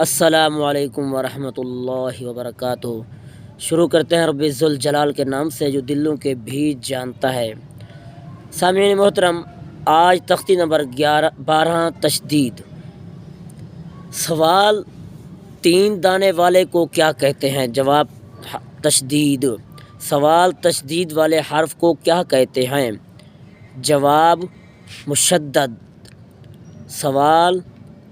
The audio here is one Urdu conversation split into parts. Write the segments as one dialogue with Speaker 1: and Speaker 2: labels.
Speaker 1: السلام علیکم ورحمۃ اللہ وبرکاتہ۔ شروع کرتے ہیں رب ذوالجلال کے نام سے جو دلوں کے بھیج جانتا ہے۔ سامعین محترم، آج تختی نمبر 12 تشدید۔ سوال: 3 دانے والے کو کیا کہتے ہیں؟ جواب: تشدید۔ سوال: تشدید والے حرف کو کیا کہتے ہیں؟ جواب: مشدد۔ سوال: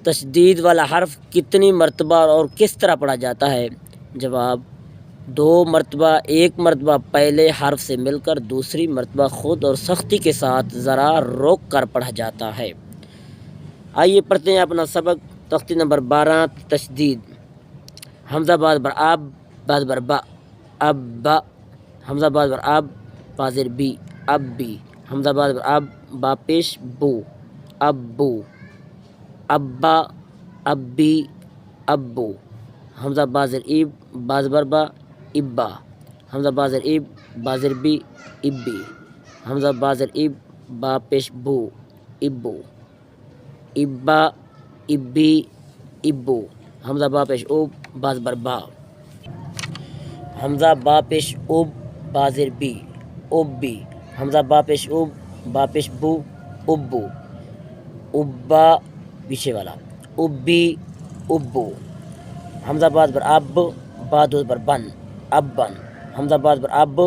Speaker 1: تشدید والا حرف کتنی مرتبہ اور کس طرح پڑھا جاتا ہے؟ جواب: 2 مرتبہ، 1 مرتبہ پہلے حرف سے مل کر، دوسری مرتبہ خود اور سختی کے ساتھ ذرا روک کر پڑھا جاتا ہے۔ آئیے پڑھتے ہیں اپنا سبق۔ تختی نمبر 12 تشدید۔ حمزہ بعد بر اب، بعد بر با، اب با۔ حمزہ بعد بر اب، با زیر بی، اب بی۔ حمزہ بعد بر اب، با پیش بو، اب بو۔ ابا، ابی، ابو۔ حمزہ بازر ایب، باز بر با، ابا۔ حمزہ بازر ایب، بازر بی، ابی۔ حمزہ بازر ایب، با پیش بو، ابو۔ ابا، ابی، ابو۔ حمزہ با پیش اوب، باز بر با۔ حمزہ با پیش اوب، بازر بی، اوبی۔ حمزہ با پیش اوب، با پیش بو، ابو۔ ابا پیچھے والا، ابی، ابو۔ حمزہ بعد بر اب، با دو بر بن، ابن۔ حمزہ بعد بر اب،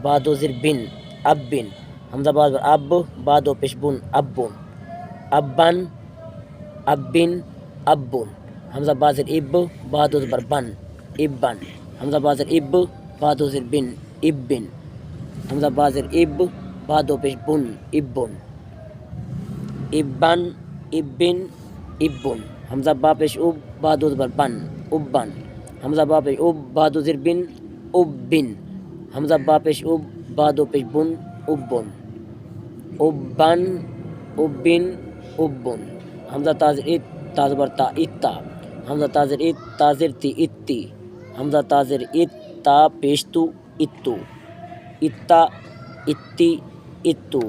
Speaker 1: با دو زیر بن، ابن۔ حمزہ بعد بر اب، با دو پیش بن، ابن۔ ابن، ابن، ابن۔ حمزہ بازر اب، با دو بر بن، ابن۔ حمزہ بازر اب، با دو زیر بن، ابن۔ حمزہ بازر اب، با دو پیش بن، ابن۔ ابن، ابن، ابن۔ حمزہ با پیش اب، با دو بر بن، ابن۔ حمزہ با پیش اب، با دو زیر بن، ابن۔ حمزہ با پیش اب، با دو پیش بن، ابن۔ ابن، ابن، ابن۔ حمزہ تازر ات، تاز بر تا، اتا۔ حمزہ تازر ات، تازر تی، اتی۔ حمزہ تازر ات، تا پیش تو، اتو۔ اتا، اتی، اتو۔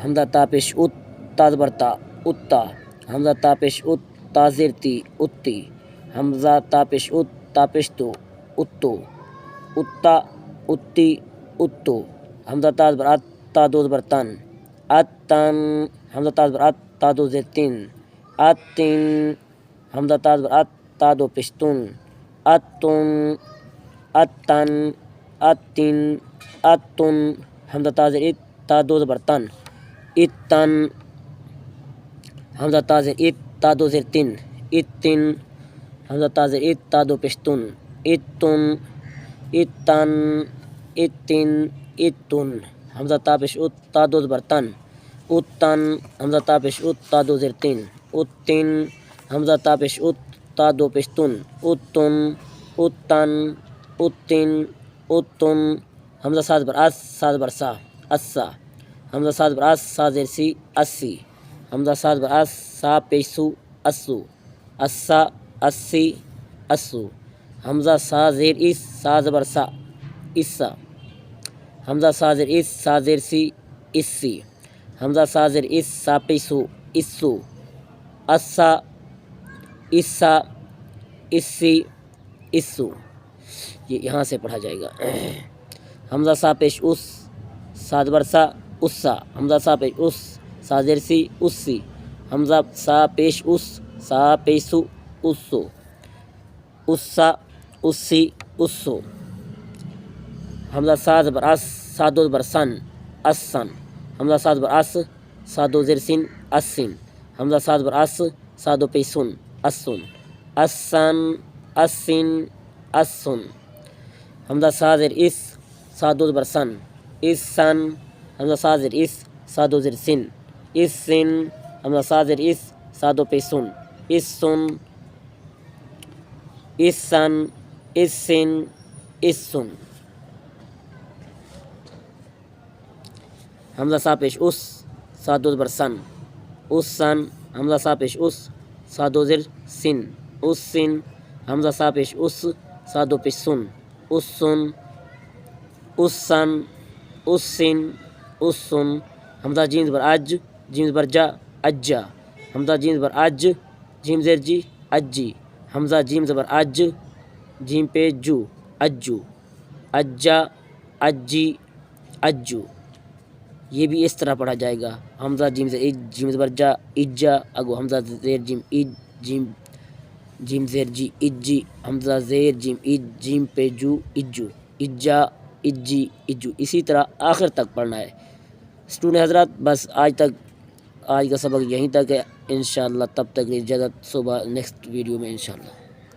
Speaker 1: حمزہ تا پیش ات، تاز بر تا، اتا۔ حمزہ تا پیش ات، تازر تی، اتی۔ حمزہ تا پیش ات، تا پیش تو، اتو۔ اتا، اتی، اتو۔ حمزہ تاز بر ات، تا دوز بر تن، اتن۔ حمزہ تاز بر ات، تا دو زیر تن، اتن۔ حمزہ تاز بر ات، تا دو پیش تن، اتن، اتن، اتن، اتن۔ حمزہ تازر ات، تا دوز بر تن، اتن۔ حمزہ تازر ات، تا دو زیر تن، اتن۔ حمزہ تازر ات، تا دو پیش تن، اتن، اتن، اتن، اتن۔ حمزہ تا پیش ات، تا دوز بر تن، اتن۔ حمزہ تا پیش ات، تا دو زیر تن، اتن۔ حمزہ تا پیش ات، تا دو پیش تن، اتن، اتن، اتن، اتن۔ حمزہ ساز بر اس، ساز بر سا، اسا۔ حمزہ ساز بر اس، سا زیر سی، اسی۔ حمزہ ساز بر اس، سا پیش سو، اسو، اسا، اسی، اسو۔ حمزہ سا زیر اس، سا زبر سا، اسا۔ حمزہ سا زیر اس، سا زیر سی، اسی۔ حمزہ سا زیر اس، سا پیش سو، اسو، اسا، اسا، اسی، اسو۔ یہ یہاں سے پڑھا جائے گا۔ حمزہ سا پیش اس، سا زبر سا، اسا۔ حمزہ سا پیش اس، سا زیر سی، اسی۔ حمزہ سا پیش اس، سا پیش سو، اسو، اسا، اسی، اسو۔ حمزہ سا زبر اس، سا دو بر سن، اسن۔ حمزہ سا زبر اس، سا دو زیر سن، اسن۔ حمزہ سا زبر اس، سا دو پیش سن، اسن، اسن، اسن، اسن۔ حمزہ سا زیر اس، سا دو بر سن، اسن۔ حمزہ سا زیر اس، سا دو زیر سن، اسن۔ حمزہ سا زیر اس، سا دو پیش سن، اسن، اسن، اسن، اسن۔ حمزہ سا پیش اس، سا دو بر سن، اسن۔ حمزہ سا پیش اس، سا دو زیر سن، اسن۔ حمزہ سا پیش اس، سا دو پیش سن، اسن، اسن، اسن، اسن۔ حمزہ جیم بر اج، جیم بر جا، اجا۔ حمزہ جیم بر اج، جیم زیر جی، اجی، حمزہ جیم زبر اج، جیم پیش جو، اجو، اجا، اجی، اجو، یہ بھی اس طرح پڑھا جائے گا۔ حمزہ جیم زبر اج، جیم زبر جا، اجا، اگو حمزہ زیر جیم اج، جیم زیر جی، اجی، حمزہ زیر جیم اج، جیم پہ جو، اجو، اجا، اجی، اجو، اسی طرح آخر تک پڑھنا ہے۔ اسٹوڈنٹ حضرات بس آج کا سبق یہیں تک ہے، انشاءاللہ تب تک اجازت، صبح نیکسٹ ویڈیو میں انشاءاللہ۔